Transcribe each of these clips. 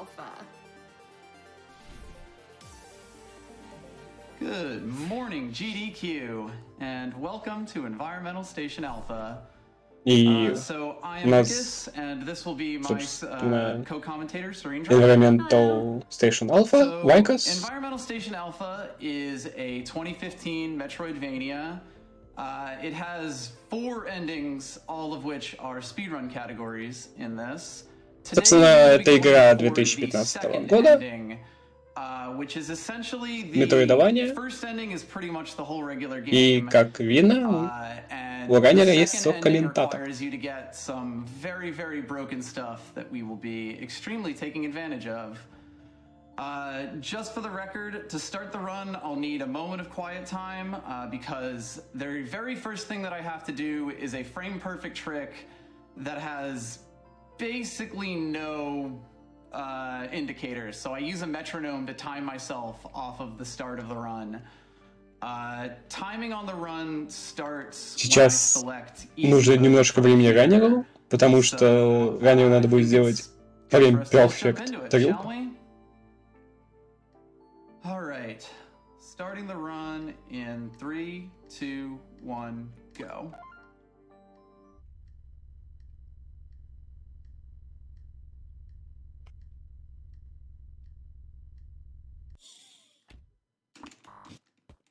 Alpha. Good morning, GDQ, and welcome to Environmental Station Alpha. И So I у am нас, Vicas, and this will be my собственно, co-commentator, Serene. Environmental Station Alpha, So, Vicas. Environmental Station Alpha is a 2015 Metroidvania. It has 4 endings, all of which are speedrun categories in this. Собственно, это игра 2015 года. Метроидование. И как видно, у раннера есть сок-комментатор. Just for the record, to start the run, I'll need a moment of quiet time because the very first thing that I have to do is a frame-perfect trick that has basically no indicators. So I use a metronome to time myself off of the start of the run. Timing on the run starts Сейчас нужно немножко времени раннеру, потому что раннеру надо будет сделать frame-perfect трюк. Alright, starting the run in 3, 2, 1, go.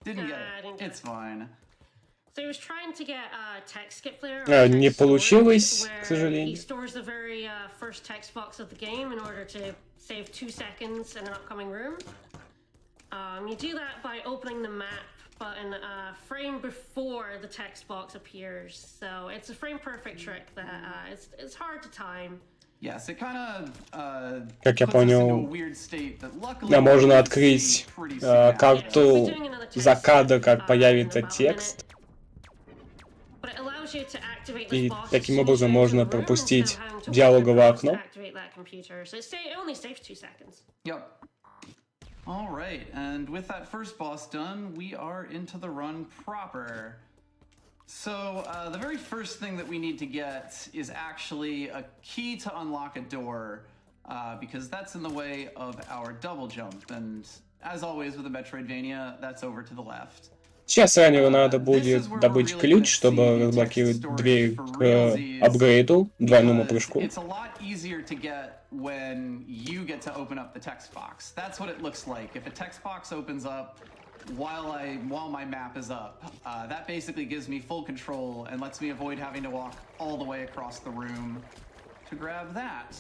Didn't get it. It's fine. So he was trying to get text skip there. Не получилось, к сожалению. He stores the very first text box of the game in order to save 2 seconds in an upcoming room. You do that by opening the map button a frame before the text box appears. So it's a frame perfect trick that it's hard to time. Yes, it kind of как я понял, можно открыть карту за кадр, как появится текст. И таким образом можно пропустить диалоговое окно. Yep. All right, and with that first boss done, we are into the run proper. So the very first thing that we need to get is actually a key to unlock a door, because that's in the way of our double jump, and as always with a Metroidvania, that's over to the left. Сейчас раннеру надо будет добыть ключ, чтобы разблокировать дверь к апгрейду, двойному прыжку. It's a lot easier to get when you get to open up the text box. That's what it looks like. If a text box opens up while my map is up, that basically gives me full control and lets me avoid having to walk all the way across the room to grab that.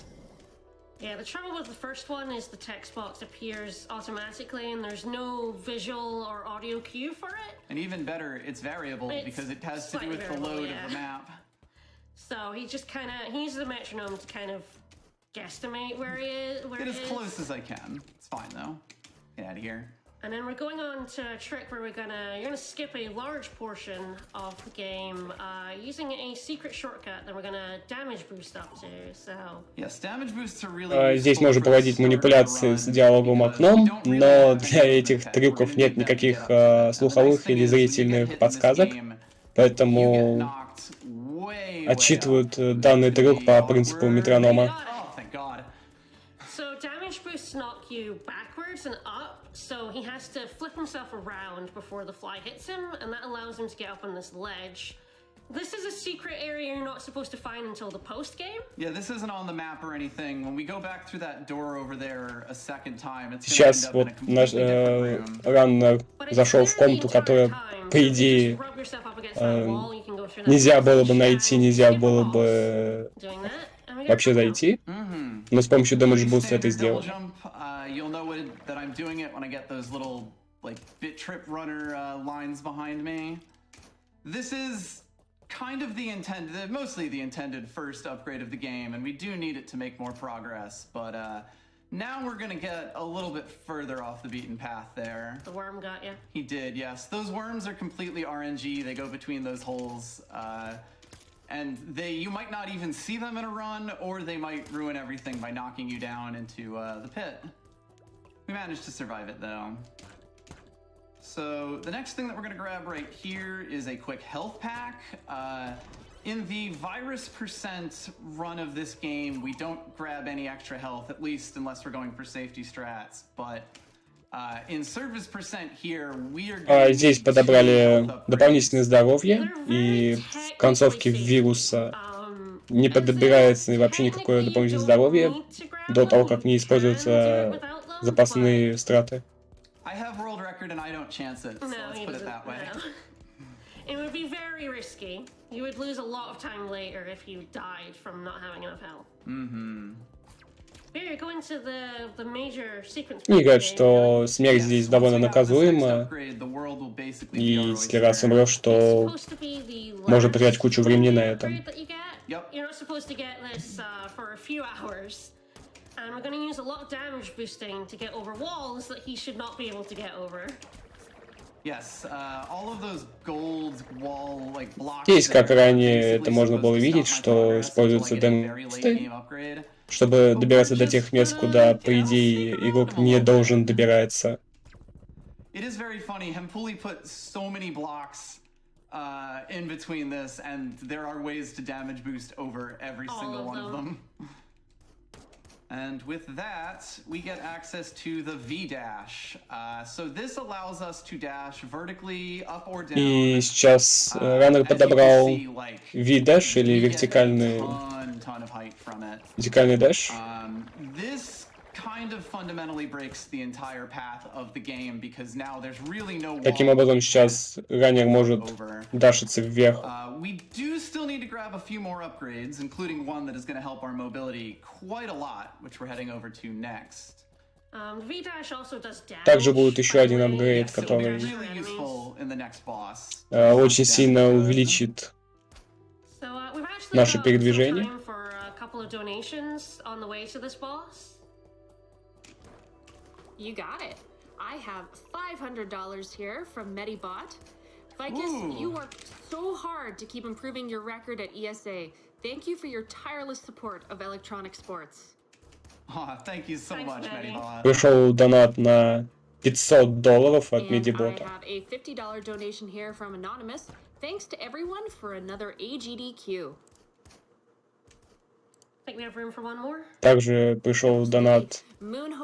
Yeah, the trouble with the first one is the text box appears automatically and there's no visual or audio cue for it. And even better, it's variable because it has to do with the load of the map. So he just he uses the metronome to kind of guesstimate where he is. Get as close as I can. It's fine though. Get out of here. And then we're going on to a trick where you're gonna skip a large portion of the game using a secret shortcut that we're gonna damage boost up to. So yes, damage boosts are really здесь можно проводить манипуляции с диалоговым окном, но для этих трюков нет никаких слуховых или зрительных подсказок, поэтому отсчитывают данный трюк по принципу метронома. So damage boosts knock you backwards and up. So he has to flip himself around before the fly hits him, and that allows him to get up on this ledge. This is a secret area you're not supposed to find until the post-game. Yeah, this isn't on the map or anything. When we go back through that door over there a second time, it's Сейчас вот Раннер зашел в комнату, которая, по идее, нельзя было бы найти, нельзя было бы вообще зайти, но с помощью Damage Boost это сделал. You'll know that I'm doing it when I get those little like bit trip runner lines behind me. This is kind of mostly the intended first upgrade of the game, and we do need it to make more progress, but now we're gonna get a little bit further off the beaten path there. The worm got you? He did, yes. Those worms are completely RNG. They go between those holes, and you might not even see them in a run, or they might ruin everything by knocking you down into the pit. We managed to survive it though. So the next thing that we're gonna grab right here is a quick health pack. In the virus percent run of this game, we don't grab any extra health, at least unless we're going for safety strats. But in service percent here, we are going Здесь подобрали дополнительное здоровье, и в концовке вируса не подбирается вообще никакое дополнительное здоровье до того, как не используются запасные страты. I have world record and I don't chance it, so let's put it that way. It would be very risky. You would lose a lot of time later if you died from not having enough health. Here, go into the major sequence. Мне говорят, что смерть здесь довольно наказуема, и если раз умрешь, что можно потерять кучу времени на этом. You're not supposed to get this for a few hours. And we're going to use a lot of damage boosting to get over walls that he should not be able to get over. Yes, all of those gold wall like blocks. Здесь, как ранее это можно было видеть, что используются дэмэджи, чтобы добираться до тех мест, куда, по идее, игрок не должен добираться. It is very funny. Hempuli put so many blocks in between this, and there are ways to damage boost over every single one of them. And with that, we get access to the V-dash. So this allows us to dash vertically up or down. И сейчас раннер подобрал V-dash или вертикальный dash. This kind of fundamentally breaks the entire path of the game because now there's really no. Таким образом, сейчас раннер может дашиться вверх. We do still need to grab a few more upgrades, including one that is going to help our mobility quite a lot, which we're heading over to next. V-dash also does damage. Также будет еще один апгрейд, который очень сильно увеличит наше передвижение. You got it. I have $500 here from Medibot. Vicas, you worked so hard to keep improving your record at ESA. Thank you for your tireless support of electronic sports. Thank you so much, Medibot. Пришел донат на $500 от Медибота. I have a $50 donation here from Anonymous. Thanks to everyone for another AGDQ. Также пришел донат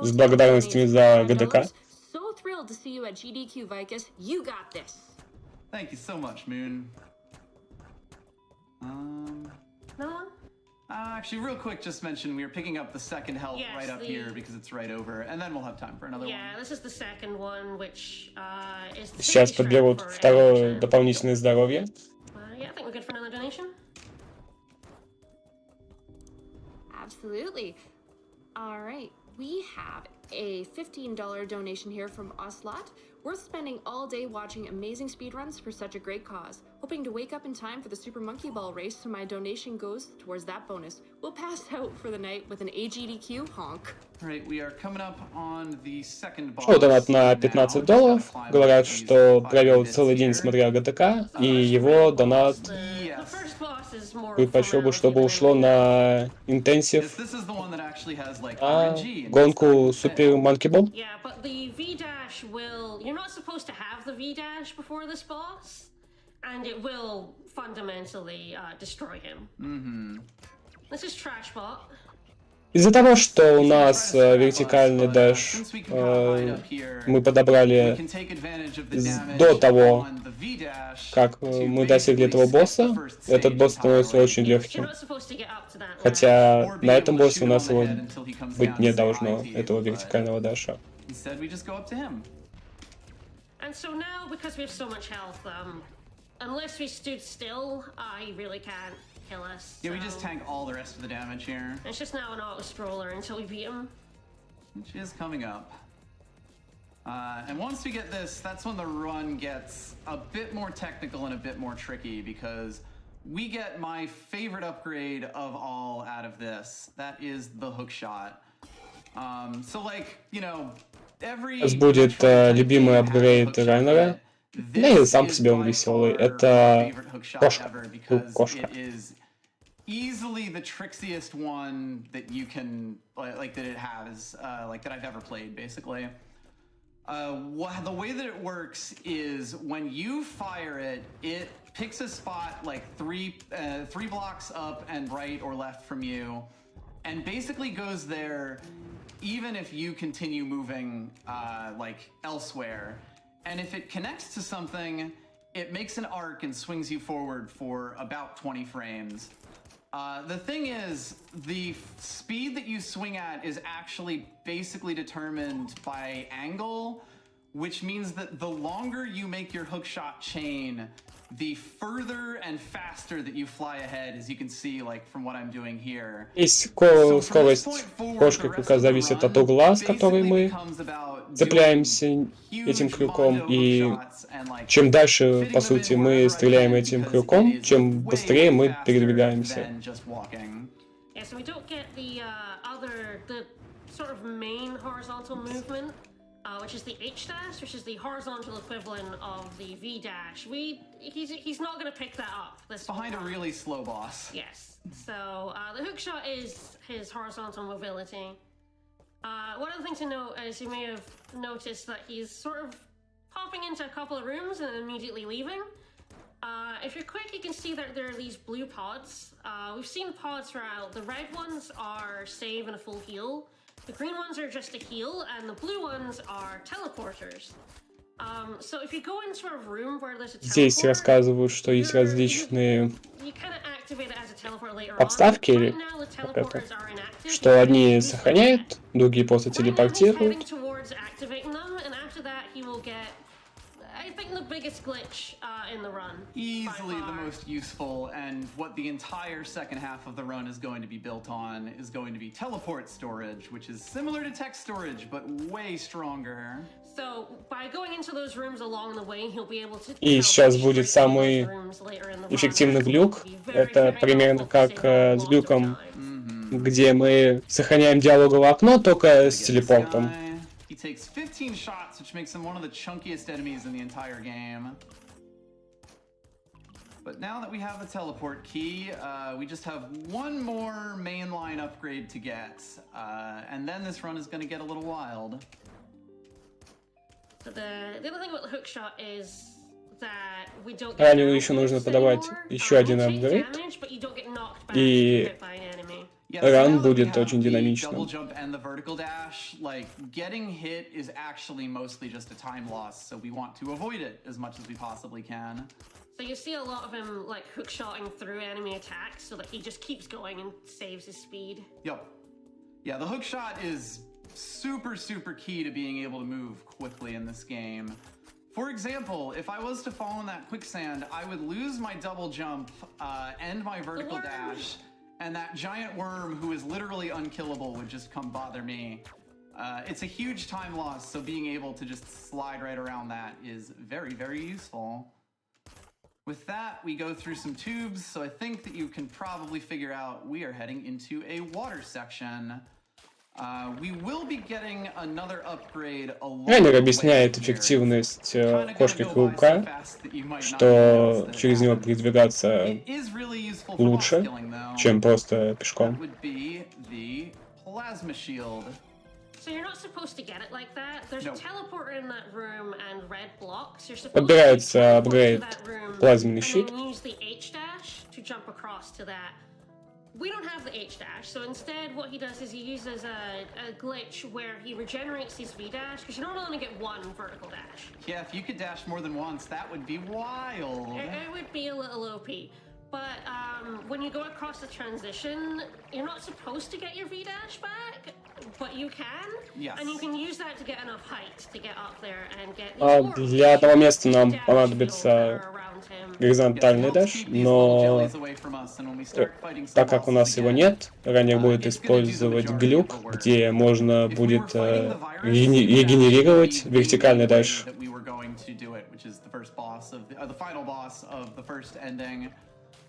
с благодарностями за ГДК. So thrilled to see you at GDQ, Vicas. You got this. Thank you so much, Moon. No? Actually, real quick, just mention we are picking up the second health right up here because it's right over, and then we'll have time for another one. Yeah, this is the second one, which is the Сейчас подберут второе дополнительное здоровье. Yeah, I think we're good for another donation. Absolutely. All right, we have a $15 donation here from Oslot. Worth spending all day watching amazing speedruns for such a great cause. Hoping to wake up in time for the Super Monkey Ball race, so my donation goes towards that bonus. We'll pass out for the night with an AGDQ honk. Right, we are coming up on the second boss. Шел донат на $15. Говорят, что провел целый день, смотря ГТК, и его донат предпочел бы, чтобы ушло на интенсив, гонку Super Monkey Ball. Yeah, but the V-dash will... You're not supposed to have the V-dash before this boss, and it will fundamentally destroy him. This is Trashbot. Из-за того, что у нас вертикальный дэш мы подобрали до того, как мы достигли этого босса, этот босс становится очень легким. Хотя на этом боссе у нас его быть не должно, этого вертикального дэша. And so now, because we have so much health, unless we stood still, he really can't kill us. Yeah, we just tank all the rest of the damage here. It's just now an auto-scroller until we beat him. Which is coming up. And once we get this, that's when the run gets a bit more technical and a bit more tricky, because we get my favorite upgrade of all out of this. That is the hook shot. So like, you know, every... Будет любимый апгрейд Райнера. Да и сам по себе он веселый. Это кошка. Кошка. Easily the trixiest one that you can, like that it has, like that I've ever played, basically. The way that it works is when you fire it, it picks a spot like three blocks up and right or left from you, and basically goes there even if you continue moving like elsewhere. And if it connects to something, it makes an arc and swings you forward for about 20 frames. The thing is, the speed that you swing at is actually basically determined by angle, which means that the longer you make your hookshot chain, the further and faster that you fly ahead, as you can see, like from what I'm doing here. Здесь скорость кошки крюка зависит от угла, с которой мы цепляемся этим крюком, и чем дальше, по сути, мы стреляем этим крюком, чем быстрее мы передвигаемся. Which is the H dash, which is the horizontal equivalent of the V dash. He's not going to pick that up. Behind a really slow boss. Yes. So the hook shot is his horizontal mobility. One other thing to note is you may have noticed that he's sort of popping into a couple of rooms and then immediately leaving. If you're quick, you can see that there are these blue pods. We've seen pods throughout. The red ones are save and a full heal. The green ones are just a heal, and the blue ones are teleporters. So if you go into a room where there's a teleporter, Здесь рассказывают, что есть различные подставки, или как это, что одни сохраняют, другие просто телепортируют. I think the biggest glitch in the run. Easily the most useful, and what the entire second half of the run is going to be built on is going to be teleport storage, which is similar to text storage, but way stronger. So by going into those rooms along the way, he'll be able to. И сейчас будет самый эффективный глюк. Это примерно как с глюком, где мы сохраняем диалоговое окно, только с телепортом. He takes 15 shots, which makes him one of the chunkiest enemies in the entire game. But now that we have the teleport key, we just have one more mainline upgrade to get. And then this run is going to get a little wild. So the other thing about the hookshot is that we don't Ранее еще нужно подавать еще один апгрейд, и ран будет очень динамичным. Like getting hit is actually mostly just a time loss, so we want to avoid it as much as we possibly can. So you see a lot of him like hookshotting through enemy attacks so that he just keeps going and saves his speed. Yep. Yeah, the hookshot is super key to being able to move quickly in this game. For example, if I was to fall in that quicksand, I would lose my double jump and my vertical dash, and that giant worm who is literally unkillable would just come bother me. It's a huge time loss, so being able to just slide right around that is very useful. With that, we go through some tubes, so I think that you can probably figure out we are heading into a water section. We will be getting another upgrade along Тренер объясняет эффективность кошки круга, что через него передвигаться лучше, чем просто пешком. So you're not supposed to get it like that. There's a teleporter in that room and red blocks. You're supposed Подбирается апгрейд плазменный щит. and use the H dash to jump across to that. We don't have the H dash, so instead what he does is he uses a glitch where he regenerates his V dash, because you don't only get one vertical dash. Yeah, if you could dash more than once, that would be wild. It would be a little OP. But when you go across the transition, you're not supposed to get your V dash back, but you can. Yes. And you can use that to get enough height to get up there and get. Для этого места нам понадобится горизонтальный дэш, но так как у нас его нет, ранее будет использовать глюк, где можно будет регенерировать вертикальный дэш.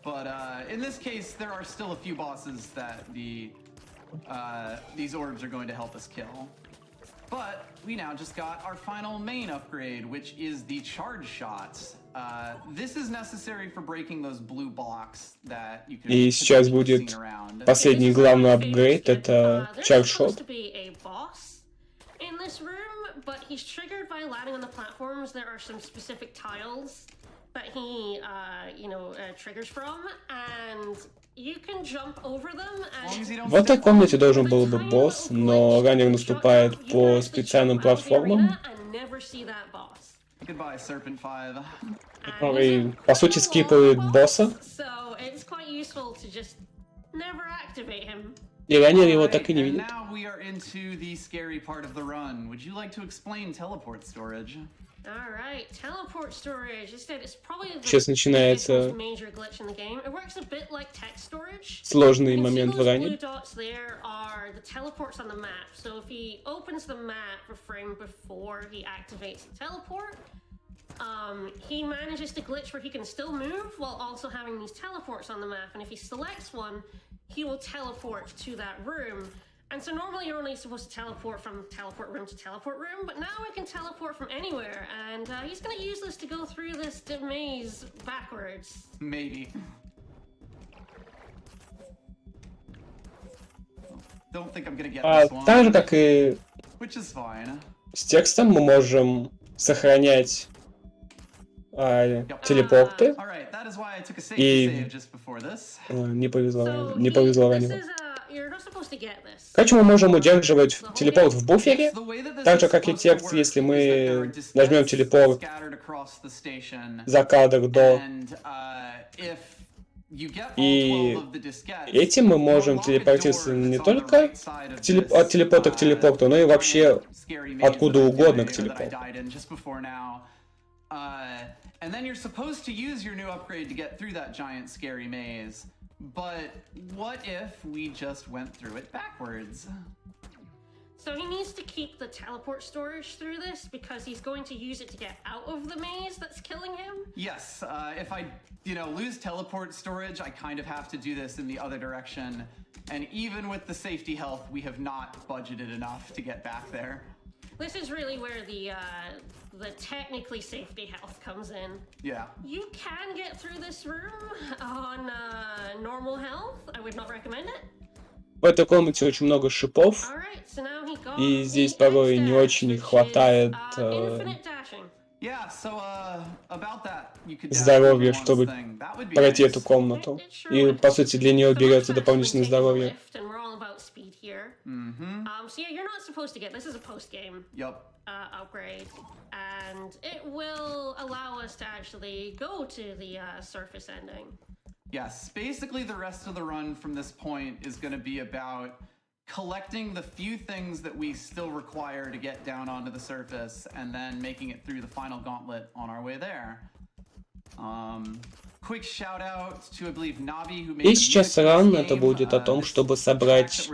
But in this case, there are still a few bosses that these orbs are going to help us kill. But we now just got our final main upgrade, which is the charge shots. This is necessary for breaking those blue blocks that you can. И сейчас будет последний главный апгрейд, это charge shot. in this room, but he's triggered by landing on the platforms. There are some specific tiles that he, triggers from, and you can jump over them. And В этой комнате должен был быть босс, но раннер наступает по специальным платформам, Goodbye, Serpent 5. который, по сути, скипывает босса, So it's quite useful to just never activate him. и раннер его так и не And видит. now we are into the scary part of the run. Would you like to explain teleport storage? Alright, teleport storage. Instead, it's probably the Сейчас начинается biggest major glitch in the game. It works a bit like text storage. сложный You can see момент в those ране. blue dots there are the teleports on the map. So if he opens the map a frame before he activates the teleport, he manages to glitch where he can still move while also having these teleports on the map. And if he selects one, he will teleport to that room. And so normally you're only supposed to teleport from teleport room to teleport room, but now I can teleport from anywhere, and he's gonna use this to go through this maze backwards. Maybe. Don't think I'm gonna get this one. Так же, как и Which is fine. с текстом, мы можем сохранять телепорты. Alright, that is why I took a save И save just before this. не повезло So раннеру. you're not supposed to get this. Короче, мы можем удерживать телепорт в буфере, The way that this так же, is как и supposed to текст, work если is that there мы are diskettes нажмем телепорт scattered across the station, за кадр до, and if you get all и 12 of the diskettes, этим мы можем you'll unlock a телепортироваться door не that's on the только right side of this, от телепорта к телепорту, но и вообще scary maze откуда that I'm угодно doing, к or that I телепорту. died in just before now. And then you're supposed to use your new upgrade to get through that giant scary maze. But what if we just went through it backwards? So he needs to keep the teleport storage through this because he's going to use it to get out of the maze that's killing him. Yes, if I, lose teleport storage, I kind of have to do this in the other direction. And even with the safety health, we have not budgeted enough to get back there. This is really where the technically safety health comes in. Yeah. You can get through this room on normal health. I would not recommend it. В этой комнате очень много шипов, Alright, so now he got и здесь the порой не X-dash, очень which is, хватает infinite dashing. Yeah, so about that, you could здоровья, definitely чтобы one thing. That would be пройти nice. эту комнату. И, по сути, для нее берется дополнительное здоровье. And we're all about speed here. So yeah, you're not supposed to get this is a post game Yep. upgrade, and it will allow us to actually go to the surface ending. Yes, basically the rest of the run from this point is going to be about collecting the few things that we still require to get down onto the surface and then making it through the final gauntlet on our way there. Quick shout out to, I believe, Navi, who made И сейчас ран это будет о том, чтобы собрать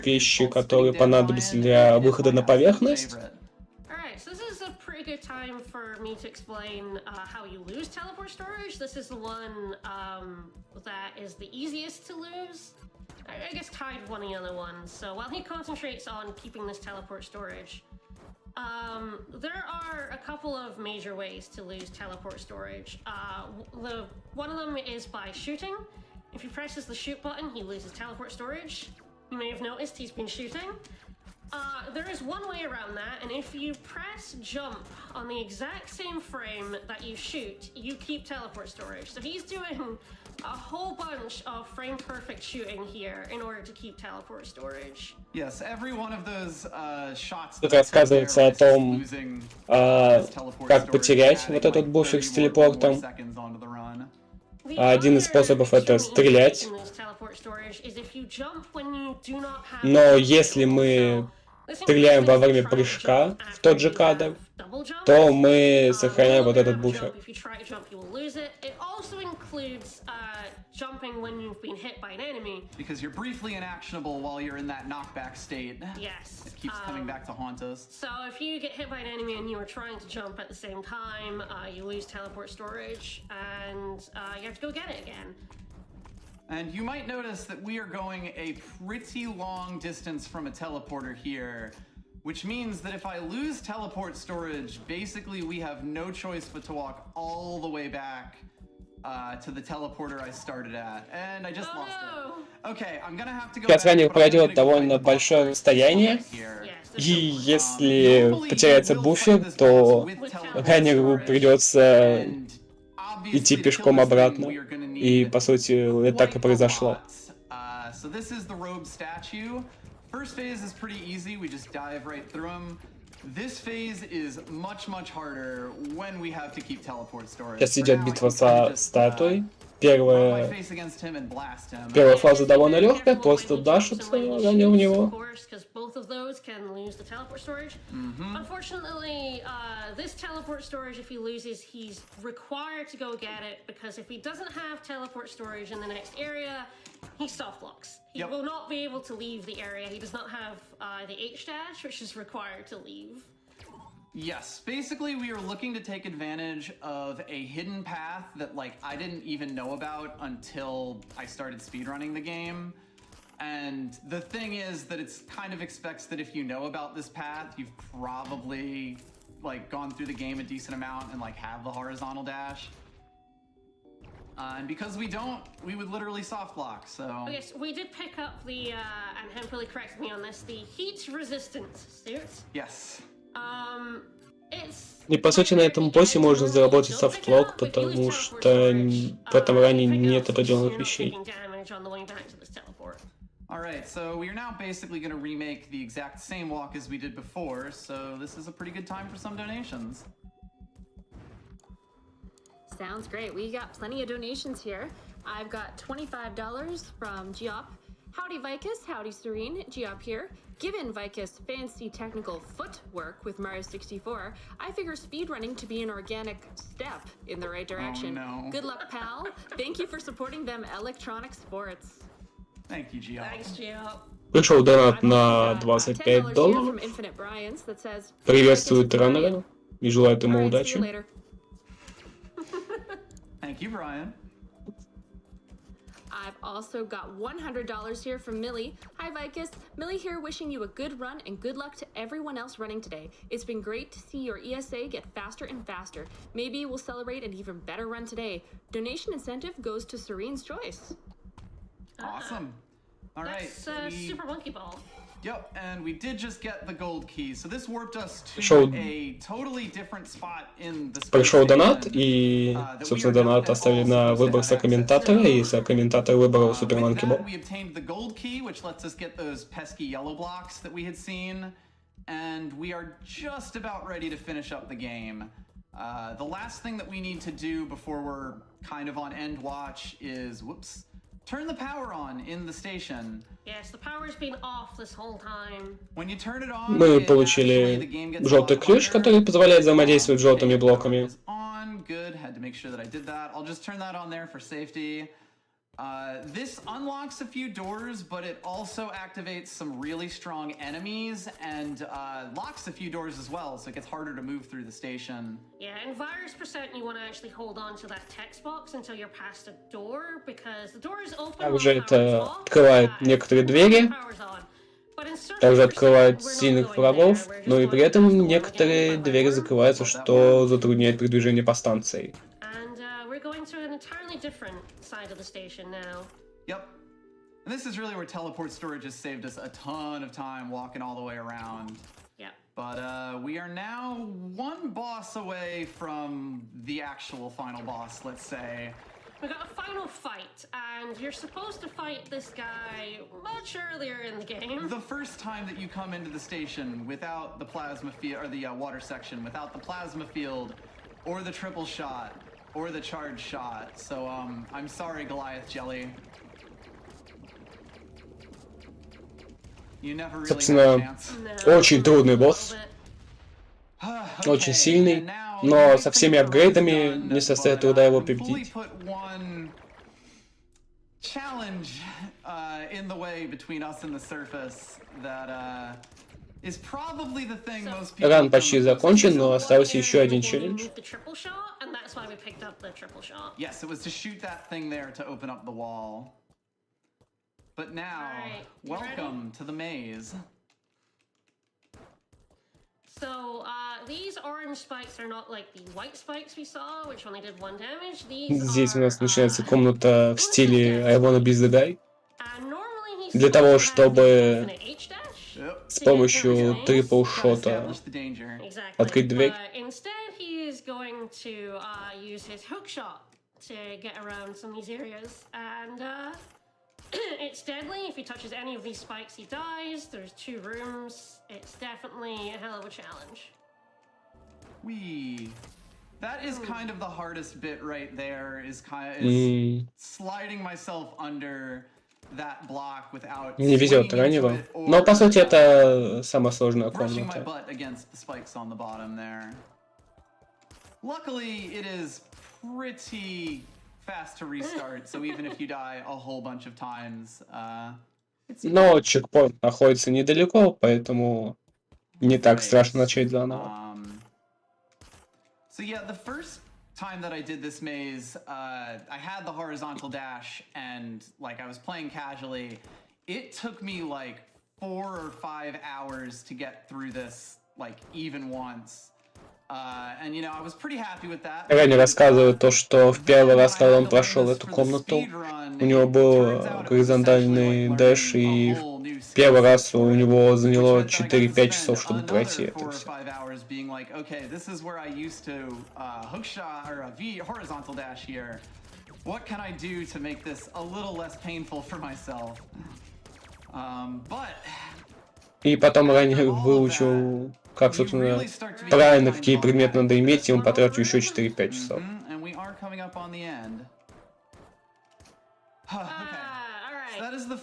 вещи, которые понадобятся для выхода на поверхность. Alright, so this is a pretty good time for me to explain how you lose teleport storage. This is the one that is the easiest to lose. I guess tied with one of the other ones. So while he concentrates on keeping this teleport storage, there are a couple of major ways to lose teleport storage. One of them is by shooting. If he presses the shoot button, he loses teleport storage. You may have noticed he's been shooting. There is one way around that, and if you press jump on the exact same frame that you shoot, you keep teleport storage. So he's doing a whole bunch of frame perfect shooting here in order to keep teleport storage. Yes, every one of those shots. Тут рассказывается о том, как потерять вот этот буфер с телепортом. Один из способов это стрелять. Но если мы стреляем во время прыжка в тот же кадр, то мы сохраняем вот этот буфер. Jumping when you've been hit by an enemy. Because you're briefly inactionable while you're in that knockback state. Yes. It keeps coming back to haunt us. So if you get hit by an enemy and you are trying to jump at the same time, you lose teleport storage and you have to go get it again. And you might notice that we are going a pretty long distance from a teleporter here, which means that if I lose teleport storage, basically we have no choice but to walk all the way back to the teleporter I started at, and I just lost it. Okay, I'm gonna have to go Сейчас back, ранее but I'm gonna пройдет go довольно fight the boss большое расстояние, right here. Yes, и there's если Hopefully, потеряться you will буфер, fight this то boss with teleport раннеру storage, придется and идти obviously, to kill пешком this thing, обратно. we are gonna И, need по сути, так и quite a произошло. lot. So this is the robe statue. First phase is pretty easy. We just dive right through them. This phase is much harder when we have to keep teleport storage. Сейчас For идет now, I битва can kinda со just, статуей. rub my Первая face against him and blast him. фаза Just be довольно very легкая, careful просто when he дашь jumps and when he ранее в shoots, него. of course, 'cause both of those can lose the teleport storage. Unfortunately, this teleport storage, if he loses, he's required to go get it, because if he doesn't have teleport storage in the next area, he soft locks. He Yep. will not be able to leave the area. He does not have the H dash, which is required to leave. Yes, basically we are looking to take advantage of a hidden path that I didn't even know about until I started speedrunning the game. And the thing is that it's kind of expects that if you know about this path, you've probably gone through the game a decent amount and have the horizontal dash. And because we don't, we would literally soft lock, so... Okay, so we did pick up the, and Hemp really corrected me on this, the heat resistance suit. Yes. И по сути на этом боссе можно заработать софтлок, потому что в этом ранее нет определенных вещей. Alright, so we are now basically going to remake the exact same walk as we did before, so this is a pretty good time for some donations. Sounds great. We got plenty of donations here. I've got $25 from Giop. Howdy Vicas, howdy Serene, Giop here. Given Vicas' fancy technical footwork with Mario 64, I figure speedrunning to be an organic step in the right direction. Oh, no. Good luck, pal. Thank you for supporting them electronic sports. Thank you, Gio. Thanks, Gio. Пришел донат на $10 $25. here from Infinite Bryans that says, Приветствует раннера и желает ему Alright, see you удачи. later. Thank you, Brian. I've also got $100 here from Millie. Hi Vicas, Millie here wishing you a good run and good luck to everyone else running today. It's been great to see your ESA get faster and faster. Maybe we'll celebrate an even better run today. Donation incentive goes to Serene's choice. Awesome. Alright. That's Super Monkey Ball. Yep, and we did just get the gold key, so this warped us to Пришел a totally different spot in the space Пришел донат, station, и, that we собственно, are донат all оставили на supposed to выбор have сокомментатора, и сокомментатор выбрал Супер With Манки that, Бол. we obtained the gold key, which lets us get those pesky yellow blocks that we had seen, and we are just about ready to finish up the game. The last thing that we need to do before we're kind of on end watch is, turn the power on in the station. Yes, the power's been off this whole time. When you turn it on, Мы the получили game gets a желтый lot ключ, harder. который позволяет взаимодействовать с желтыми Okay, блоками. power is on. Good. Had to make sure that I did that. I'll just turn that on there for safety. This unlocks a few doors, but it also activates some really strong enemies and locks a few doors as well, so it gets harder to move through the station. Yeah, in virus percent, you want to actually hold on to that text box until you're past a door, because the door is open while Также the power's это off, открывает некоторые двери, power's on. But in certain также percent, открывает we're not сильных going врагов, there. We're just но и going при past the этом one again некоторые by двери one. закрываются, что затрудняет передвижение по станции. And we're going to an entirely different side of the station now. Yep. And this is really where teleport storage has saved us a ton of time walking all the way around. Yeah. But we are now one boss away from the actual final boss, let's say. We got a final fight, and you're supposed to fight this guy much earlier in the game. The first time that you come into the station without the plasma field, or the water section, without the plasma field, or the triple shot, or the charge shot. So, I'm sorry, Goliath Jelly. You never really had a Собственно, chance. No, очень трудный a little босс, Okay, очень сильный, and now но you со might всеми think the run's апгрейдами done, не составит but, труда его we fully победить. put one challenge in the way between us and the surface that is probably the thing most people Ран have почти done the most закончен, recently. но остался еще один челлендж. The triple shot, and that's why we picked up the triple shot. Yes, it was to shoot that thing there to open up the wall. But now, Alright, you welcome to the maze. So, these orange spikes are not like the white spikes we saw, which only did 1 damage. These Здесь у are нас начинается комната в стиле I wanna be the guy. Для того, Для чтобы с помощью трипл-шота открыть дверь. Instead, he is going to use his hook shot to get around some of these areas, and it's deadly. If he touches any of these spikes, he dies. There's 2 rooms. It's definitely a hell of a challenge. That is kind of the hardest bit right there. Is sliding myself under that block without. Не везет ранево. Но по сути это самая сложная комната. Luckily, it is pretty fast to restart, so even if you die a whole bunch of times, Но чекпоинт находится недалеко, поэтому не так страшно начать заново. So yeah, the first time that I did this maze, I had the horizontal dash, and like I was playing casually. It took me like 4 or 5 hours to get through this, like even once. And you know, I was pretty happy with that. Ранее рассказываю то, что в первый раз, когда он прошел эту комнату, у него был горизонтальный дэш, и в первый раз у него заняло 4-5 часов, чтобы пройти это все. И потом ранее выучил, как, собственно, правильно какие предметы надо иметь, и он потратил еще 4-5 часов.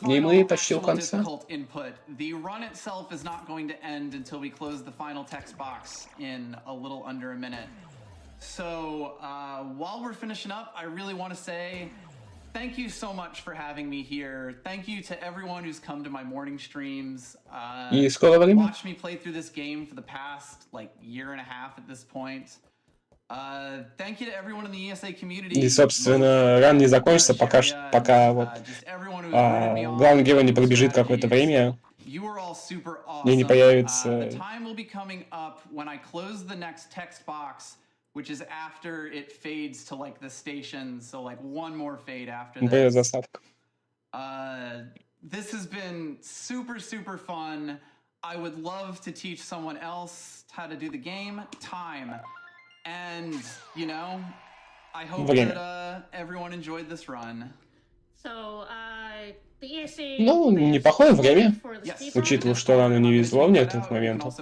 И мы почти у конца. So, while we're finishing up, I really want to say thank you so much for having me here. Thank you to everyone who's come to my morning streams. И скоро время. Watched me play through this game for the past like year and a half at this point. Thank you to everyone in the ESA community. И, собственно, ран не закончится, пока вот главный герой не пробежит какое-то время. И не появится. Which is after it fades to like the station, so like one more fade after this. Заставка. This has been super fun. I would love to teach someone else how to do the game. Time. And, you know, I hope that everyone enjoyed this run. So, Ну, неплохое время, учитывая, что рану не везло в некоторых моментах.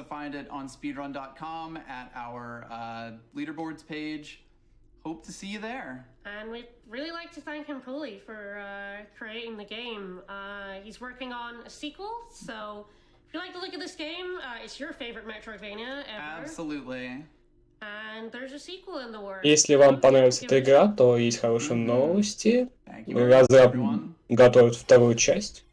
Hope to see you there. And we'd really like to thank him fully for creating the game. He's working on a sequel, so if you like the look of this game, it's your favorite Metroidvania ever. Absolutely. And there's a sequel in the works. Если вам понравилась эта игра, то есть хорошие новости. Разраб готовит 2-ю часть.